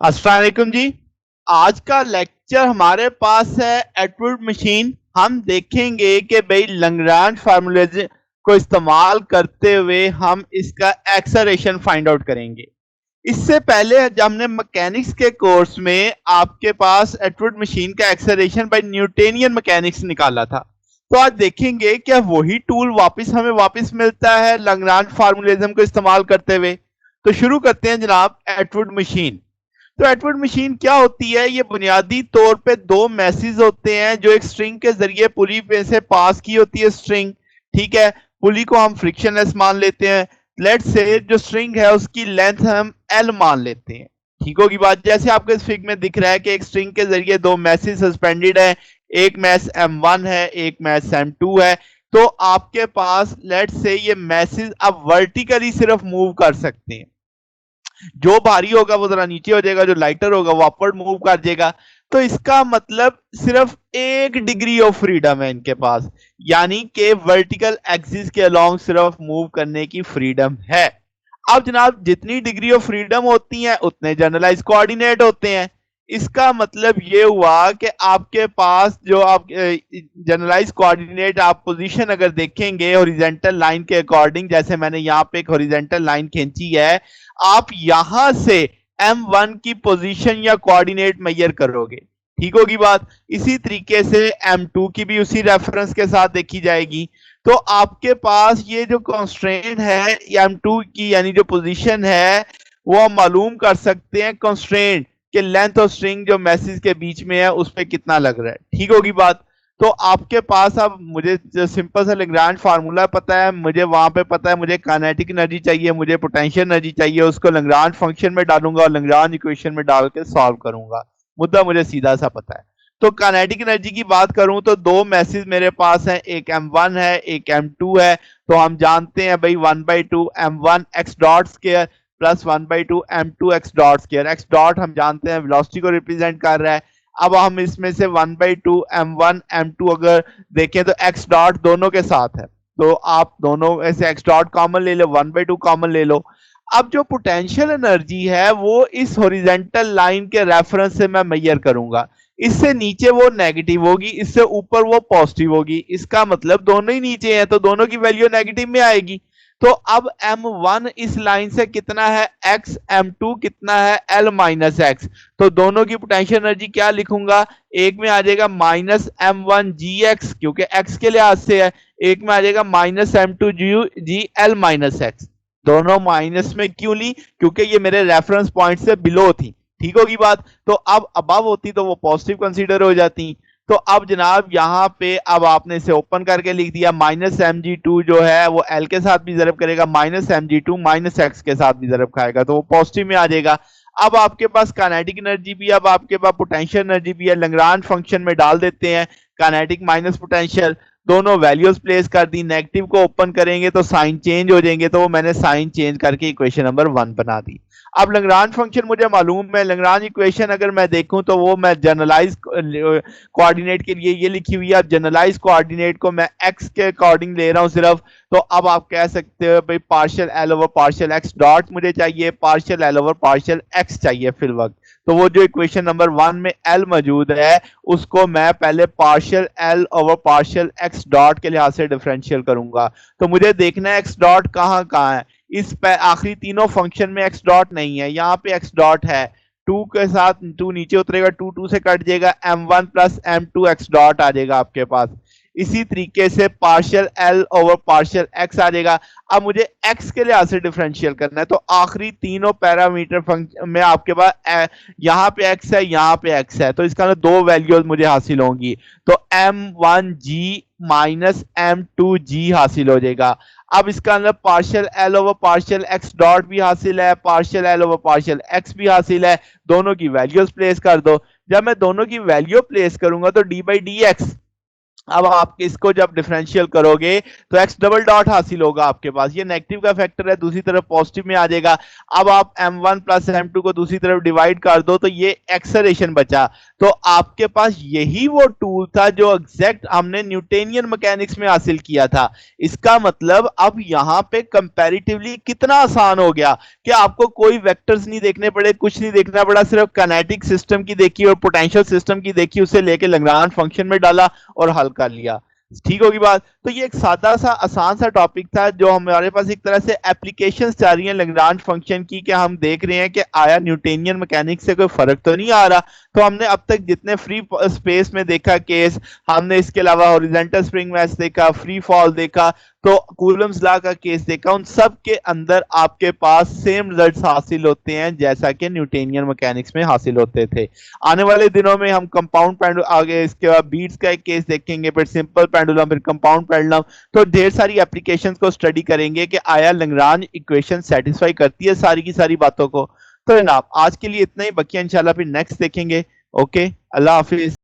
अस्सलाम वालेकुम जी। आज का लेक्चर हमारे पास है एटवुड मशीन। हम देखेंगे कि भाई लैग्रांज फार्मूले को इस्तेमाल करते हुए हम इसका एक्सेलरेशन फाइंड आउट करेंगे। इससे पहले जब हमने मैकेनिक्स के कोर्स में आपके पास एटवुड मशीन का एक्सेलरेशन बाय न्यूटोनियन मैकेनिक्स निकाला था, तो आज देखेंगे क्या वही टूल वापस मिलता है लैग्रांज फार्मूलिज्म को इस्तेमाल करते हुए। तो शुरू करते हैं जनाब एटवुड मशीन। तो एटवुड मशीन क्या होती है? ये बुनियादी तौर पे दो मैसेज होते हैं जो एक स्ट्रिंग के जरिए पुली पे से पास की होती है स्ट्रिंग। ठीक है, पुली को हम फ्रिक्शनलेस मान लेते हैं। लेट्स से जो स्ट्रिंग है उसकी लेंथ हम एल मान लेते हैं। ठीक होगी बात? जैसे आपको इस फिग में दिख रहा है कि एक स्ट्रिंग के जरिए दो मैसेज सस्पेंडेड है, एक मैस M1 है, एक मैस M2 है। तो आपके पास लेट्स से ये मैसेज अब वर्टिकली सिर्फ मूव कर सकते हैं। जो भारी होगा वो जरा नीचे हो जाएगा, जो लाइटर होगा वो अपवर्ड मूव कर जाएगा। तो इसका मतलब सिर्फ 1 डिग्री ऑफ फ्रीडम है इनके पास, यानी कि वर्टिकल एक्सिस के अलोंग सिर्फ मूव करने की फ्रीडम है। अब जनाब जितनी डिग्री ऑफ फ्रीडम होती है उतने जनरलाइज कोऑर्डिनेट होते हैं। इसका मतलब ये हुआ कि आपके पास जो आप जनरलाइज कोऑर्डिनेट आप पोजीशन अगर देखेंगे हॉरिजॉन्टल लाइन के अकॉर्डिंग, जैसे मैंने यहाँ पे एक हॉरिजॉन्टल लाइन खींची है, आप यहां से M1 की पोजीशन या कोऑर्डिनेट मेजर करोगे। ठीक होगी बात? इसी तरीके से M2 की भी उसी रेफरेंस के साथ देखी जाएगी। तो आपके पास ये जो कंस्ट्रेंट है M2 की, यानी जो पोजीशन है, वो हम मालूम कर सकते हैं कंस्ट्रेंट के लेंथ ऑफ स्ट्रिंग जो मैसेज के बीच में है उस पर कितना लग रहा है। ठीक होगी बात? तो आपके पास अब मुझे सिंपल सा लैग्रांज फार्मूला पता है, मुझे वहां पे पता है मुझे काइनेटिक एनर्जी चाहिए, मुझे पोटेंशियल एनर्जी चाहिए, उसको लैग्रांज फंक्शन में डालूंगा और लैग्रांज इक्वेशन में डाल के सॉल्व करूंगा। मुद्दा मुझे सीधा सा पता है। तो काइनेटिक एनर्जी की बात करूं तो दो मैसेज मेरे पास हैं, एक M1 है, एक M2 है। तो हम जानते हैं भाई 1/2 M1 x dot square plus 1/2 M2 x dot square. x dot हम जानते हैं वेलोसिटी को रिप्रेजेंट कर रहा है। अब हम इसमें से 1/2 M1 M2 अगर देखें तो x डॉट दोनों के साथ है, तो आप दोनों में से x डॉट कॉमन ले लो, 1/2 कॉमन ले लो। अब जो पोटेंशियल एनर्जी है वो इस हॉरिजॉन्टल लाइन के रेफरेंस से मैं मेजर करूंगा। इससे नीचे वो नेगेटिव होगी, इससे ऊपर वो पॉजिटिव होगी। इसका मतलब दोनों ही नीचे हैं तो दोनों की वैल्यू नेगेटिव में आएगी। तो अब M1 इस लाइन से कितना है x, M2 कितना है L माइनस एक्स। तो दोनों की पोटेंशियल एनर्जी क्या लिखूंगा? एक में आ जाएगा माइनस M1 GX क्योंकि x के लिहाज से है, एक में आ जाएगा minus M2 GL minus x. दोनों माइनस में क्यों ली? क्योंकि ये मेरे रेफरेंस पॉइंट से बिलो थी। ठीक होगी बात? तो अब अबव होती तो वो पॉजिटिव कंसीडर हो जाती। तो अब जनाब यहाँ पे अब आपने इसे ओपन करके लिख दिया, माइनस Mg2 जो है वो L के साथ भी जरब करेगा, माइनस Mg2 माइनस एक्स के साथ भी जरब खाएगा तो वो पॉजिटिव में आ जाएगा। अब आपके पास काइनेटिक एनर्जी भी, अब आपके पास पोटेंशियल एनर्जी भी है, लैग्रांज फंक्शन में डाल देते हैं। काइनेटिक माइनस पोटेंशियल, दोनों वैल्यूज प्लेस कर दी, नेगेटिव को ओपन करेंगे तो साइन चेंज हो जाएंगे, तो वो मैंने साइन चेंज करके इक्वेशन नंबर 1 बना दी। अब लैग्रांज फंक्शन मुझे मालूम है, लैग्रांज इक्वेशन अगर मैं देखूं तो वो मैं जनरलाइज कोऑर्डिनेट के लिए ये लिखी हुई है। अब जनरलाइज कोऑर्डिनेट को मैं एक्स के अकॉर्डिंग ले रहा हूं सिर्फ। तो अब आप कह सकते हो भाई partial l over partial x dot मुझे चाहिए, partial l over partial x चाहिए फिल वक्त। तो वो जो इक्वेशन नंबर 1 में एल मौजूद है उसको मैं पहले partial l over partial x dot के लिहाज से डिफरेंशियल करूंगा। तो मुझे देखना है एक्स डॉट कहाँ कहाँ है। इस पे आखिरी तीनों फंक्शन में एक्स डॉट नहीं है, यहाँ पे एक्स डॉट है। 2 के साथ 2 नीचे उतरेगा, 2 से कट जाएगा, M1 plus M2 x dot आ जाएगा आपके पास। इसी तरीके से partial l over partial x आ जाएगा। अब मुझे एक्स के लिहाज से डिफरेंशियल करना है, तो आखिरी तीनों पैरामीटर फंक्शन में आपके पास यहाँ पे एक्स है, यहाँ पे एक्स है, तो इसका ना दो वैल्यूज मुझे हासिल होंगी। तो M1G माइनस M2G हासिल हो जाएगा। अब इसका अंदर partial l over partial x dot भी हासिल है, partial l over partial x भी हासिल है। दोनों की वैल्यूज प्लेस कर दो। जब मैं दोनों की वैल्यू प्लेस करूंगा तो डी बाई डी एक्स अब आप इसको जब डिफरेंशियल करोगे तो एक्स डबल डॉट हासिल होगा आपके पास, ये नेगेटिव का फैक्टर है, दूसरी तरफ पॉजिटिव में आ जाएगा। अब आप m1 प्लस m2 को दूसरी तरफ डिवाइड कर दो तो ये एक्सेलरेशन बचा। तो आपके पास यही वो टूल था जो एग्जैक्ट हमने न्यूटोनियन मैकेनिक्स में हासिल किया था। इसका मतलब अब यहां पे कंपैरेटिवली कितना आसान हो गया कि आपको कोई वेक्टर्स नहीं देखने पड़े, कुछ नहीं देखना पड़ा, सिर्फ काइनेटिक सिस्टम की देखी और पोटेंशियल सिस्टम की देखी, उसे लेके लैग्रांज फंक्शन में डाला और हल कर लिया। ठीक होगी बात। तो ये एक सादा सा आसान सा टॉपिक था जो हमारे पास एक तरह से एप्लीकेशंस जा रही हैं लैग्रांज फंक्शन की, कि हम देख रहे हैं कि आया न्यूटोनियन मैकेनिक्स से कोई फर्क तो नहीं आ रहा। तो हमने अब तक जितने फ्री स्पेस में देखा केस, हमने इसके अलावा हॉरिजॉन्टल स्प्रिंग मैच देखा, फ्री फॉल देखा, तो कूलम्स लॉ का केस देखा, उन सब के अंदर आपके पास सेम रिजल्ट्स हासिल होते हैं जैसा कि न्यूटोनियन मैकेनिक्स में हासिल होते थे। आने वाले दिनों में हम कंपाउंड पेंडुलम, आगे इसके बाद बीट्स का एक केस देखेंगे, फिर सिंपल पेंडुलम, फिर कंपाउंड पेंडुलम। तो ढेर सारी एप्लीकेशंस को स्टडी करेंगे कि आया लैग्रांज इक्वेशन सेटिस्फाई करती है सारी की सारी बातों को। तो जनाब आज के लिए इतना ही, बकिया इंशाल्लाह फिर नेक्स्ट देखेंगे। ओके, अल्लाह हाफिज।